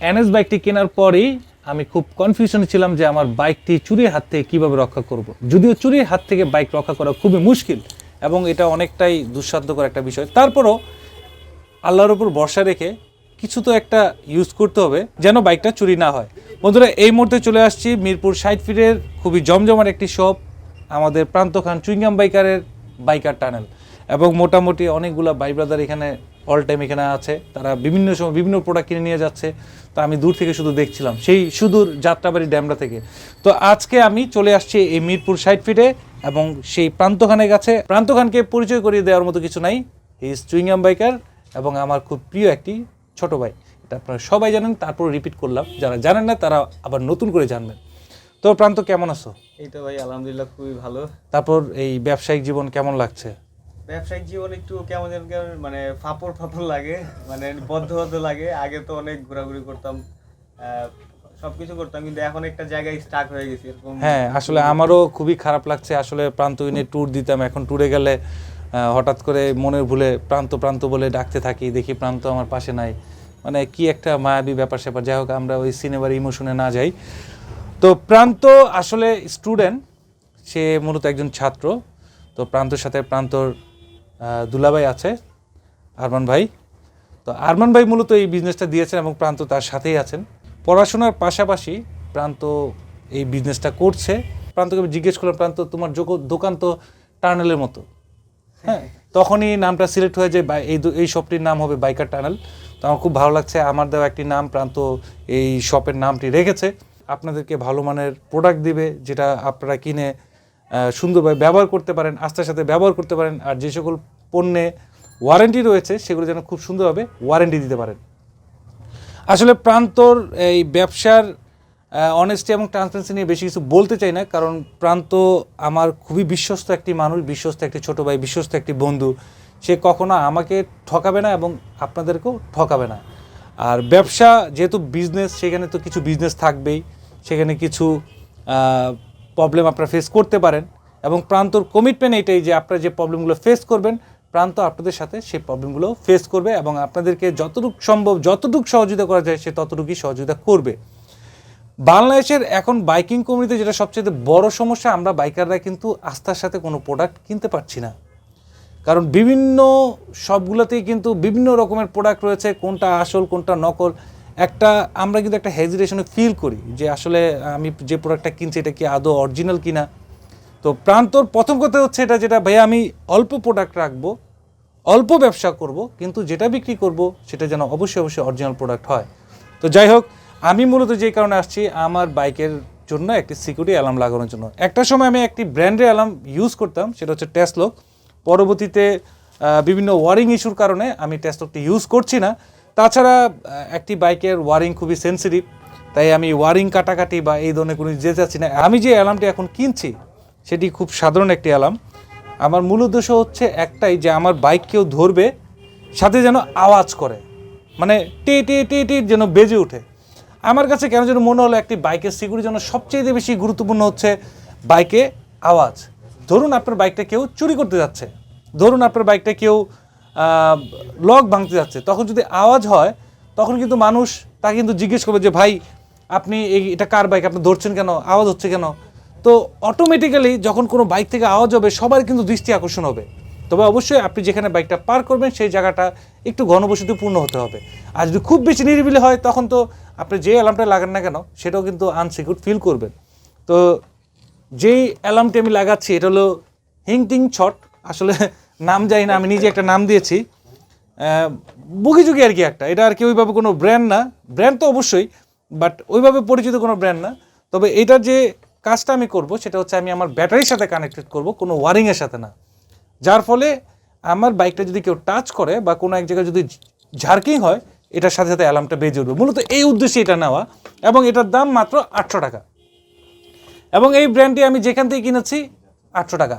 NS বাইকটি কেনার পরেই আমি খুব কনফিউশনে ছিলাম যে আমার বাইকটি চুরির হাত থেকে কীভাবে রক্ষা করব। যদিও চুরির হাত থেকে বাইক রক্ষা করা খুবই মুশকিল এবং এটা অনেকটাই দুঃসাধ্যকর একটা বিষয়, তারপরও আল্লাহর উপর ভরসা রেখে কিছু তো একটা ইউজ করতে হবে যেন বাইকটা চুরি না হয়। বন্ধুরা, এই মুহূর্তে চলে আসছি মিরপুর 60 ফিটের খুবই জমজমার একটি শপ, আমাদের প্রান্ত খান চুইংগাম বাইকারের বাইকার টানেল। এবং মোটামুটি অনেকগুলো ভাই ব্রাদার এখানে অল টাইম এখানে আছে, তারা বিভিন্ন সময় বিভিন্ন প্রোডাক্ট কিনে নিয়ে যাচ্ছে। তো আমি দূর থেকে শুধু দেখছিলাম, সেই সুদূর যাত্রাবাড়ি ড্যামরা থেকে। তো আজকে আমি চলে আসছি এই মিরপুর 60 ফিটে এবং সেই প্রান্তখানের কাছে। প্রান্তখানকে পরিচয় করিয়ে দেওয়ার মতো কিছু নাই, হি ইজ চুইংগাম বাইকার এবং আমার খুব প্রিয় একটি ছোট ভাই। এটা আপনারা সবাই জানেন, তারপর রিপিট করলাম, যারা জানেন না তারা আবার নতুন করে জানবেন। তো প্রান্ত, কেমন আছো? এই তো ভাই, আলহামদুলিল্লাহ খুবই ভালো। তারপর এই ব্যবসায়িক জীবন কেমন লাগছে? ব্যবসায়িক জীবন একটু কেমন যেন মানে ফাপড় লাগে, মানে বদ্ধ লাগে। আগে তো অনেক ঘোরাঘুরি করতাম, সবকিছু করতাম, কিন্তু এখন একটা জায়গায় স্টাক হয়ে গেছি এরকম। হ্যাঁ, আসলে আমারও খুবই খারাপ লাগছে। আসলে প্রান্ত ইনে ট্যুর দিতাম, এখন ট্যুরে গেলে হঠাৎ করে মনের ভুলে প্রান্ত প্রান্ত বলে ডাকতে থাকি, দেখি প্রান্ত আমার পাশে নাই। মানে কি একটা মায়াবী ব্যাপার স্যাপার। যাই হোক, আমরা ওই সিনেমার ইমোশনে না যাই। তো প্রান্ত আসলে স্টুডেন্ট, সে মূলত একজন ছাত্র। তো প্রান্তর সাথে প্রান্তর দুলাভাই আছে, আরমান ভাই। তো আরমান ভাই মূলত এই বিজনেসটা দিয়েছেন এবং প্রান্ত তার সাথেই আছেন। পড়াশোনার পাশাপাশি প্রান্ত এই বিজনেসটা করছে। প্রান্তকে আমি জিজ্ঞেস করলাম, প্রান্ত তোমার দোকান তো টানেলের মতো, হ্যাঁ? তখনই নামটা সিলেক্ট হয়ে যায়, এই শপটির নাম হবে বাইকার টানেল। তো আমার খুব ভালো লাগছে, আমার দেওয়া একটি নাম প্রান্ত এই শপের নামটি রেখেছে। আপনাদেরকে ভালো মানের প্রোডাক্ট দিবে, যেটা আপনারা কিনে সুন্দরভাবে ব্যবহার করতে পারেন, আস্থার সাথে ব্যবহার করতে পারেন। আর যে সকল পণ্যে ওয়ারেন্টি রয়েছে সেগুলো যেন খুব সুন্দরভাবে ওয়ারেন্টি দিতে পারেন। আসলে প্রান্তর এই ব্যবসার অনেস্টি এবং ট্রান্সপারেন্সি নিয়ে বেশি কিছু বলতে চাই না, কারণ প্রান্ত আমার খুবই বিশ্বস্ত একটি মানুষ, বিশ্বস্ত একটি ছোটো ভাই, বিশ্বস্ত একটি বন্ধু। সে কখনো আমাকে ঠকাবে না এবং আপনাদেরকেও ঠকাবে না। আর ব্যবসা যেহেতু বিজনেস, সেখানে তো কিছু বিজনেস থাকবেই, সেখানে কিছু প্রবলেম আপনারা ফেস করতে পারেন। এবং প্রান্তর কমিটমেন্ট এইটাই যে আপনারা যে প্রবলেমগুলো ফেস করবেন, প্রান্ত আপনাদের সাথে সেই প্রবলেমগুলো ফেস করবে এবং আপনাদেরকে যতটুকু সম্ভব, যতটুকু সহযোগিতা করা যায় সে ততটুকুই সহযোগিতা করবে। বাংলাদেশের এখন বাইকিং কমিউনিটিতে যেটা সবচেয়ে বড় সমস্যা, আমরা বাইকাররা কিন্তু আস্থার সাথে কোনো প্রোডাক্ট কিনতে পারছি না। কারণ বিভিন্ন সবগুলোতেই কিন্তু বিভিন্ন রকমের প্রোডাক্ট রয়েছে, কোনটা আসল কোনটা নকল। আমরা কিন্তু একটা হেজিটেশনে ফিল করি যে আসলে আমি যে প্রোডাক্টটা কিনছি এটা কি আদৌ অরিজিনাল কিনা। তো প্রান্তর প্রথম কথা হচ্ছে এটা, যেটা ভাইয়া আমি অল্প প্রোডাক্ট রাখবো, অল্প ব্যবসা করব, কিন্তু যেটা বিক্রি করব সেটা যেন অবশ্যই অরিজিনাল প্রোডাক্ট হয়। তো যাই হোক, আমি মূলত যে কারণে আসছি, আমার বাইকের জন্য একটি সিকিউরিটি অ্যালার্ম লাগানোর জন্য। একটা সময় আমি একটি ব্র্যান্ডের অ্যালার্ম ইউজ করতাম, সেটা হচ্ছে টেসলক। পরবর্তীতে বিভিন্ন ওয়ারিং ইস্যুর কারণে আমি টেসলকটি ইউজ করছি না। তাছাড়া একটি বাইকের ওয়ারিং খুবই সেন্সিটিভ, তাই আমি ওয়ারিং কাটাকাটি বা এই ধরনের কোনো যেতে চাচ্ছি না। আমি যে অ্যালার্মটি এখন কিনছি সেটি খুব সাধারণ একটি অ্যালার্ম। আমার মূল উদ্দেশ্য হচ্ছে একটাই, যে আমার বাইক কেউ ধরবে, সাথে যেন আওয়াজ করে, মানে টে টে টে টে যেন বেজে ওঠে। আমার কাছে কেন যেন মনে হলো একটি বাইকের সিকিউরিটির জন্য সবচেয়ে বেশি গুরুত্বপূর্ণ হচ্ছে বাইকে আওয়াজ। ধরুন আপনার বাইকটা কেউ চুরি করতে যাচ্ছে, ধরুন আপনার বাইকটা কেউ লক ভাঙতে যাচ্ছে, তখন যদি আওয়াজ হয় তখন কিন্তু মানুষ তাকে কিন্তু জিজ্ঞেস করবে যে ভাই আপনি এটা কার বাইক, আপনি ধরছেন কেন, আওয়াজ হচ্ছে কেন। তো অটোমেটিক্যালি যখন কোনো বাইক থেকে আওয়াজ হবে সবার কিন্তু দৃষ্টি আকর্ষণ হবে। তবে অবশ্যই আপনি যেখানে বাইকটা পার করবেন সেই জায়গাটা একটু ঘনবসতিপূর্ণ হতে হবে। আর যদি খুব বেশি নিরিবিলি হয় তখন তো আপনি যে অ্যালার্মটা লাগান না কেন সেটাও কিন্তু আনসিকিউর ফিল করবেন। তো যেই অ্যালার্মটি আমি লাগাচ্ছি এটা হলো হিংটিং ছট, আসলে নাম জানি না, আমি নিজে একটা নাম দিয়েছি, বুগিজুগি আর কি একটা। এটা আর কি ওইভাবে কোনো ব্র্যান্ড না, ব্র্যান্ড তো অবশ্যই, বাট ওইভাবে পরিচিত কোনো ব্র্যান্ড না। তবে এটার যে কাজটা আমি করব সেটা হচ্ছে আমি আমার ব্যাটারির সাথে কানেক্টেড করব, কোনো ওয়ারিংয়ের সাথে না। যার ফলে আমার বাইকটা যদি কেউ টাচ করে বা কোনো এক জায়গায় যদি ঝার্কিং হয়, এটার সাথে সাথে অ্যালার্মটা বেজে উঠবে। মূলত এই উদ্দেশ্যে এটা নেওয়া, এবং এটার দাম মাত্র 800 টাকা। এবং এই ব্র্যান্ডটি আমি যেখান থেকে কিনেছি 800 টাকা,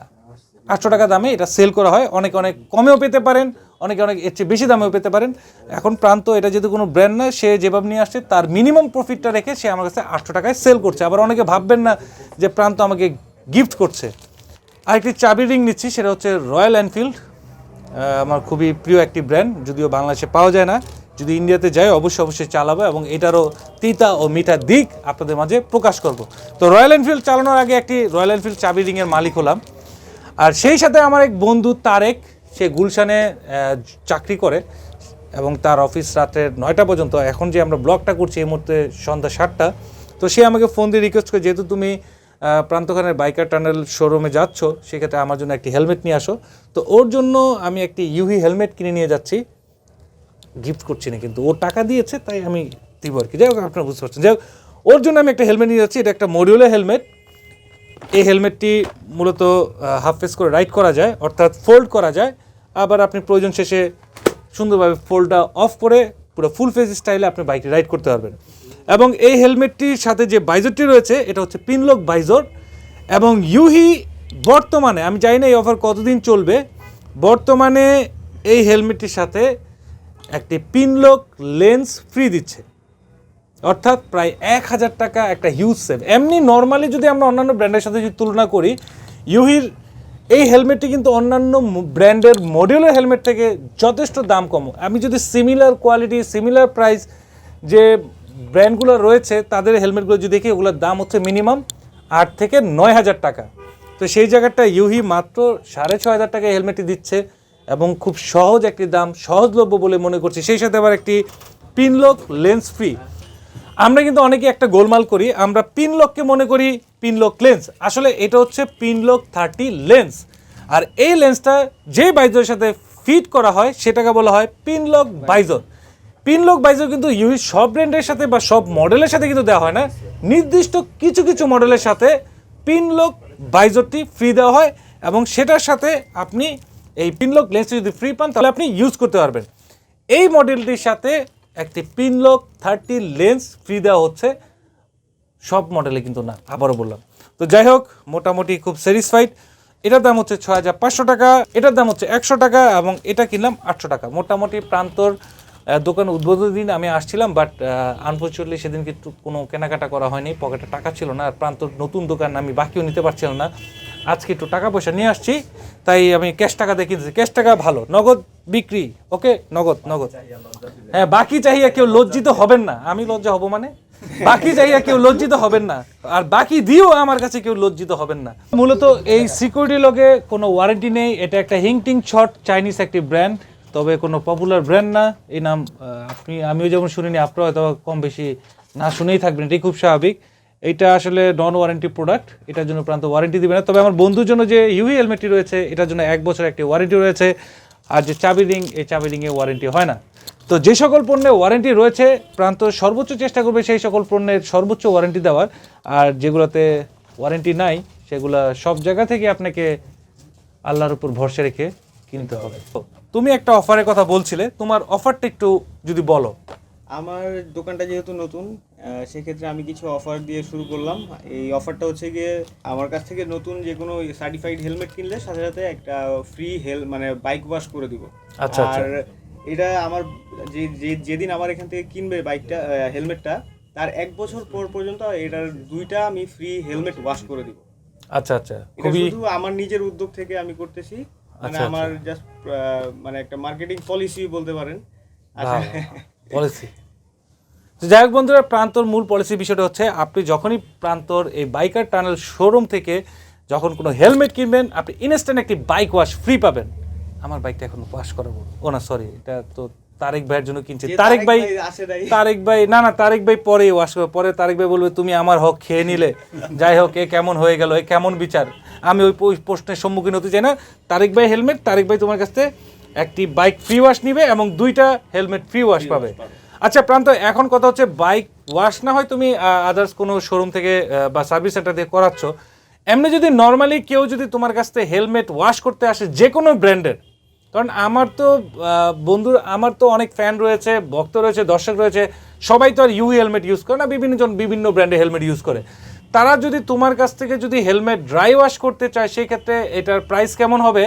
800 টাকা দামে এটা সেল করা হয়। অনেকে অনেক কমেও পেতে পারেন, অনেকে অনেক এর চেয়ে বেশি দামেও পেতে পারেন। এখন প্রান্ত এটা যেহেতু কোনো ব্র্যান্ড না, সে যেভাবে নিয়ে আসছে তার মিনিমাম প্রফিটটা রেখে সে আমার কাছে 800 টাকায় সেল করছে। আবার অনেকে ভাববেন না যে প্রান্ত আমাকে গিফট করছে। আরেকটি চাবি রিং নিচ্ছি, সেটা হচ্ছে রয়্যাল এনফিল্ড, আমার খুবই প্রিয় একটি ব্র্যান্ড, যদিও বাংলাদেশে পাওয়া যায় না, যদি ইন্ডিয়াতে যাই অবশ্যই চালাবো এবং এটারও তিতা ও মিঠা দিক আপনাদের মাঝে প্রকাশ করব। তো রয়্যাল এনফিল্ড চালানোর আগে একটি রয়্যাল এনফিল্ড চাবি রিংয়ের মালিক হলাম, আর সেই সাথে আমার এক বন্ধু তারেক, সে গুলশানে চাকরি করে এবং তার অফিস রাতে 9টা পর্যন্ত। এখন যে আমরা ব্লগটা করছি এই মুহূর্তে সন্ধ্যা 7টা। তো সে আমাকে ফোন দিয়ে রিকোয়েস্ট করে, যেহেতু তুমি প্রান্ত খানের বাইকার টানেল শোরুমে যাচ্ছ, সেক্ষেত্রে আমার জন্য একটি হেলমেট নিয়ে আসো। তো ওর জন্য আমি একটি ইউহি হেলমেট কিনে নিয়ে যাচ্ছি, গিফট করছি না কিন্তু ও টাকা দিয়েছে তাই আমি দিব আর কি। যাই হোক, আপনারা বুঝতে পারছেন। যাই হোক, ওর জন্য আমি একটা হেলমেট নিয়ে যাচ্ছি। এটা একটা মডিউলার হেলমেট। এই হেলমেটটি মূলত হাফ ফেস করে রাইড করা যায়, অর্থাৎ ফোল্ড করা যায়। আবার আপনি প্রয়োজন শেষে সুন্দরভাবে ফোল্ডটা অফ করে পুরো ফুল ফেস স্টাইলে আপনি বাইকটি রাইড করতে পারবেন। এবং এই হেলমেটটির সাথে যে বাইজরটি রয়েছে এটা হচ্ছে পিনলক বাইজর। এবং ইউহি বর্তমানে, আমি জানি না এই অফার কতদিন চলবে, বর্তমানে এই হেলমেটটির সাথে একটি পিনলক লেন্স ফ্রি দিচ্ছে, অর্থাৎ প্রায় 1000 টাকা একটা হিউজ সেভ। এমনি নর্মালি যদি আমরা অন্যান্য ব্র্যান্ডের সাথে যদি তুলনা করি, ইউহির এই হেলমেটটি কিন্তু অন্যান্য ব্র্যান্ডের মডেলের হেলমেট থেকে যথেষ্ট দাম কম। আমি যদি সিমিলার কোয়ালিটি, সিমিলার প্রাইস যে ব্র্যান্ডগুলো রয়েছে তাদের হেলমেটগুলো যদি দেখি, ওগুলোর দাম হচ্ছে মিনিমাম 8 থেকে 9000 টাকা। তো সেই জায়গাটা ইউহি মাত্র 6500 টাকা হেলমেটটি দিচ্ছে এবং খুব সহজ একটি দাম, সহজলভ্য বলে মনে করছি। সেই সাথে আবার একটি পিনলক লেন্স ফ্রি। আমরা কিন্তু অনেকে একটা গোলমাল করি, আমরা পিনলককে মনে করি পিনলক লেন্স, আসলে এটা হচ্ছে পিনলক 30 লেন্স। আর এই লেন্সটা যে বাইজরের সাথে ফিট করা হয় সেটাকে বলা হয় পিনলক বাইজর। পিনলক বাইজর কিন্তু ইউহি সব ব্র্যান্ডের সাথে বা সব মডেলের সাথে কিন্তু দেওয়া হয় না, নির্দিষ্ট কিছু কিছু মডেলের সাথে পিনলক বাইজরটি ফ্রি দেওয়া হয় এবং সেটার সাথে আপনি এই পিনলক লেন্সটি যদি ফ্রি পান তাহলে আপনি ইউজ করতে পারবেন। এই মডেলটির সাথে একটি পিনলক 30 লেন্স ফ্রি দেওয়া হচ্ছে, সব মডেলে কিন্তু না, আবারও বললাম। তো যাই হোক, মোটামুটি খুব স্যাটিসফাইড। এটার দাম হচ্ছে 6500 টাকা, এটার দাম হচ্ছে 100 টাকা এবং এটা কিনলাম 800 টাকা। মোটামুটি প্রান্তর দোকান উদ্বোধনের দিন আমি আসছিলাম, বাট আনফর্চুনেটলি সেদিন কিন্তু কোনো কেনাকাটা করা হয়নি, পকেটে টাকা ছিল না। আর প্রান্তর নতুন দোকান, আমি বাকিও নিতে পারছিলাম না। আজকে একটু টাকা পয়সা নিয়ে আসছি, তাই আমি ক্যাশ টাকা দিয়ে কিনছি। ক্যাশ টাকা ভালো, নগদ বিক্রি, ওকে, নগদ। হ্যাঁ, বাকি চাহিয়া কেউ লজ্জিত হবেন না। আমি লজ্জা হব মানে? বাকি চাহিয়া কেউ লজ্জিত হবেন না, আর বাকি দিয়েও আমার কাছে কেউ লজ্জিত হবেন না। মূলত এই সিকিউরিটি লগে কোনো ওয়ারেন্টি নেই। এটা একটা হিংটিং শট চাইনিজ একটি ব্র্যান্ড, তবে কোনো পপুলার ব্র্যান্ড না। এই নাম আমিও যেমন শুনিনি, আপনারা হয়তো কম বেশি না শুনেই থাকবেন, এটাই খুব স্বাভাবিক। এটা আসলে নন ওয়ারেন্টি প্রোডাক্ট, এটার জন্য প্রান্ত ওয়ারেন্টি দিবে না। তবে আমার বন্ধুর জন্য যে ইউহি হেলমেটটি রয়েছে এটার জন্য 1 বছর একটি ওয়ারেন্টি রয়েছে। আর যে চাবি রিং, এই চাবি রিংয়ে ওয়ারেন্টি হয় না। তো যে সকল পণ্যে ওয়ারেন্টি রয়েছে প্রান্ত সর্বোচ্চ চেষ্টা করবে সেই সকল পণ্যের সর্বোচ্চ ওয়ারেন্টি দেওয়ার, আর যেগুলোতে ওয়ারেন্টি নাই সেগুলো সব জায়গা থেকে আপনাকে আল্লাহর উপর ভরসা রেখে কিনতে হবে। তুমি একটা অফারের কথা বলছিলে, তোমার অফারটা একটু যদি বলো। আমার দোকানটা যেহেতু নতুন, সেক্ষেত্রে আমি কিছু অফার দিয়ে শুরু করলাম। এই অফারটা হচ্ছে গিয়ে, আমার কাছ থেকে নতুন যে কোনো সার্টিফাইড হেলমেট কিনলে সাথে সাথে একটা ফ্রি মানে বাইক ওয়াশ করে দিব। আচ্ছা। আর এটা আমার যেদিন আমার এখান থেকে কিনবে বাইকটা, হেলমেটটা, তার 1 বছর পর পর্যন্ত এটার 2টা আমি ফ্রি হেলমেট ওয়াশ করে দিব। আচ্ছা, খুবই শুধু আমার নিজের উদ্যোগ থেকে আমি করতেছি, মানে আমার জাস্ট মানে একটা মার্কেটিং পলিসি বলতে পারেন। পলিসি। যাই হোক বন্ধুরা, প্রান্তর মূল পলিসি বিষয়টা হচ্ছে, আপনি যখনই প্রান্তর এই বাইকার টানেল শোরুম থেকে যখন কোনো হেলমেট কিনবেন, আপনি ইনস্ট্যান্ট একটি বাইক ওয়াশ ফ্রি পাবেন। আমার বাইকটা এখন ওয়াশ করাবো, ও না সরি, এটা তো তারেক ভাইয়ের জন্য কিনছি। তারেক ভাই না, তারেক ভাই পরে ওয়াশ করবে। পরে তারেক ভাই বলবে তুমি আমার হক খেয়ে নিলে। যাই হোক, এ কেমন হয়ে গেল, এ কেমন বিচার, আমি ওই প্রশ্নের সম্মুখীন হতে চাই না। তারেক ভাই হেলমেট, তারেক ভাই তোমার কাছ থেকে একটি বাইক ফ্রি ওয়াশ নিবে এবং 2টা হেলমেট ফ্রি ওয়াশ পাবে। আচ্ছা প্রান্ত, এখন কথা হচ্ছে বাইক ওয়াশ না হয় তুমি আদার্স কোনো শোরুম থেকে বা সার্ভিস সেন্টার থেকে করাচ্ছ, এমনি যদি নর্মালি কেউ যদি তোমার কাছ থেকে হেলমেট ওয়াশ করতে আসে যে কোনো ব্র্যান্ডের, কারণ আমার তো আমার তো অনেক ফ্যান রয়েছে, ভক্ত রয়েছে, দর্শক রয়েছে, সবাই তো আর ইউহি হেলমেট ইউজ করে না, বিভিন্ন ব্র্যান্ডের হেলমেট ইউজ করে। তারা যদি তোমার কাছ থেকে যদি হেলমেট ড্রাই ওয়াশ করতে চায় সেই ক্ষেত্রে এটার প্রাইস কেমন হবে,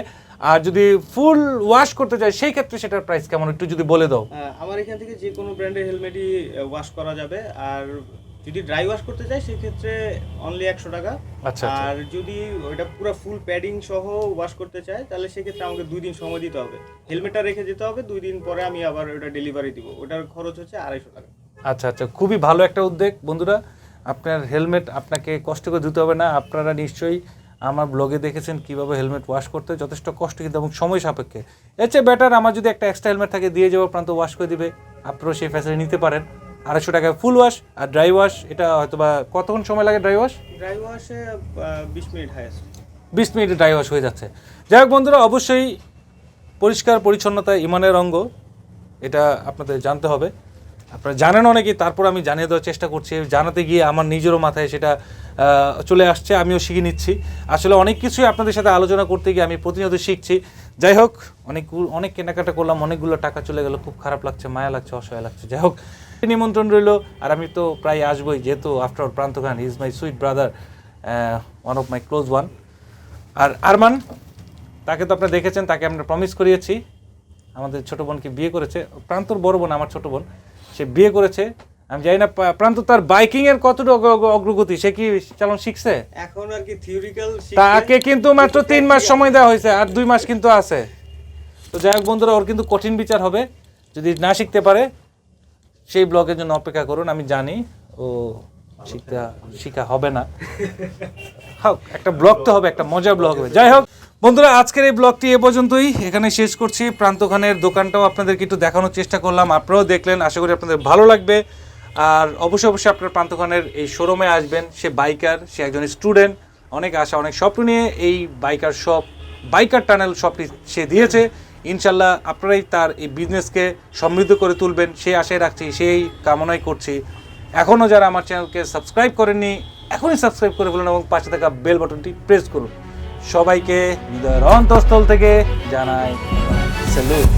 আর যদি ফুল ওয়াশ করতে চায় সেই ক্ষেত্রে সেটার প্রাইস কেমন একটু যদি বলে দাও। আমার এখান থেকে যে কোনো ব্র্যান্ডের হেলমেটই ওয়াশ করা যাবে, আর যদি ড্রাই ওয়াশ করতে চাই সেক্ষেত্রে অনলি 100 টাকা। আচ্ছা, আর যদি ওইটা পুরো ফুল প্যাডিং সহ ওয়াশ করতে চাই তাহলে সেক্ষেত্রে আমাকে 2 দিন সময় দিতে হবে, হেলমেটটা রেখে যেতে হবে, 2 দিন পরে আমি আবার ওটা ডেলিভারি দিব, ওটার খরচ হচ্ছে 250 টাকা। আচ্ছা আচ্ছা, খুবই ভালো একটা উদ্যোগ বন্ধুরা। আপনার হেলমেট আপনাকে কষ্ট করে দিতে হবে না। আপনারা নিশ্চয়ই আমার ব্লগে দেখেছেন কীভাবে হেলমেট ওয়াশ করতে, যথেষ্ট কষ্ট কিন্তু এবং সময় সাপেক্ষে। এর চেয়ে বেটার আমার যদি একটা এক্সট্রা হেলমেট থাকে দিয়ে যাবো, প্রান্ত ওয়াশ করে দিবে, আপনারাও সেই ফ্যাসিলিটি নিতে পারেন। 250 টাকায় ফুল ওয়াশ। আর ড্রাই ওয়াশ এটা হয়তো বা কতক্ষণ সময় লাগে ড্রাই ওয়াশ? ড্রাই ওয়াশে 20 মিনিট হাইয়েস্ট। 20 মিনিটে ড্রাই ওয়াশ হয়ে যাচ্ছে। যাই হোক বন্ধুরা, অবশ্যই পরিষ্কার পরিচ্ছন্নতা ইমানের অঙ্গ, এটা আপনাদের জানতে হবে। আপনারা জানেন অনেকেই, তারপর আমি জানিয়ে দেওয়ার চেষ্টা করছি। জানাতে গিয়ে আমার নিজেরও মাথায় সেটা চলে আসছে, আমিও শিখে নিচ্ছি। আসলে অনেক কিছুই আপনাদের সাথে আলোচনা করতে গিয়ে আমি প্রতিনিয়ত শিখছি। যাই হোক, অনেক কেনাকাটা করলাম, অনেকগুলো টাকা চলে গেল, খুব খারাপ লাগছে, মায়া লাগছে, অসহায় লাগছে। যাই হোক, নিমন্ত্রণ রইল, আর আমি তো প্রায় আসবোই, যেহেতু after all Pranto Khan is my sweet brother, one of my close one. আর আরমান, তাকে তো আপনারা দেখেছেন, তাকে আমরা প্রমিস করিয়েছি। আমাদের ছোটো বোনকে বিয়ে করেছে, প্রান্তর বড় বোন, আমার ছোটো বোন, সে বিয়ে করেছে। আমি জানি না প্রান্ত তার বাইকিং এর কতটুকু অগ্রগতি, সে কি চালান শিখছে? এখন আর কি থিওরিক্যাল তাকে কিন্তু মাত্র 3 মাস সময় দেওয়া হয়েছে, আর 2 মাস কিন্তু আছে। তো যাই হোক বন্ধুরা, ওর কিন্তু কঠিন বিচার হবে যদি না শিখতে পারে। সেই ব্লগের জন্য অপেক্ষা করুন, আমি জানি ও শিখা হবে না। হোক, একটা ব্লগ তো হবে, একটা মজার ব্লগ হবে। যাই হোক বন্ধুরা, আজকের এই ব্লগটি এ পর্যন্তই, এখানে শেষ করছি। প্রান্ত খানের দোকানটাও আপনাদেরকে একটু দেখানোর চেষ্টা করলাম, আপনারাও দেখলেন, আশা করি আপনাদের ভালো লাগবে। আর অবশ্যই আপনার প্রান্ত খানের এই শোরুমে আসবেন। সে বাইকার, সে একজন স্টুডেন্ট, অনেক আশা, অনেক স্বপ্ন নিয়ে এই বাইকার টানেল শপটি সে দিয়েছে। ইনশাল্লাহ আপনারাই তার এই বিজনেসকে সমৃদ্ধ করে তুলবেন, সেই আশায় রাখছি, সেই কামনাই করছি। এখনও যারা আমার চ্যানেলকে সাবস্ক্রাইব করেননি, এখনই সাবস্ক্রাইব করে ফেলুন এবং পাশে থাকা বেল বাটনটি প্রেস করুন। সবাইকে হৃদয়ের অন্তঃস্থল থেকে জানাই স্যালুট।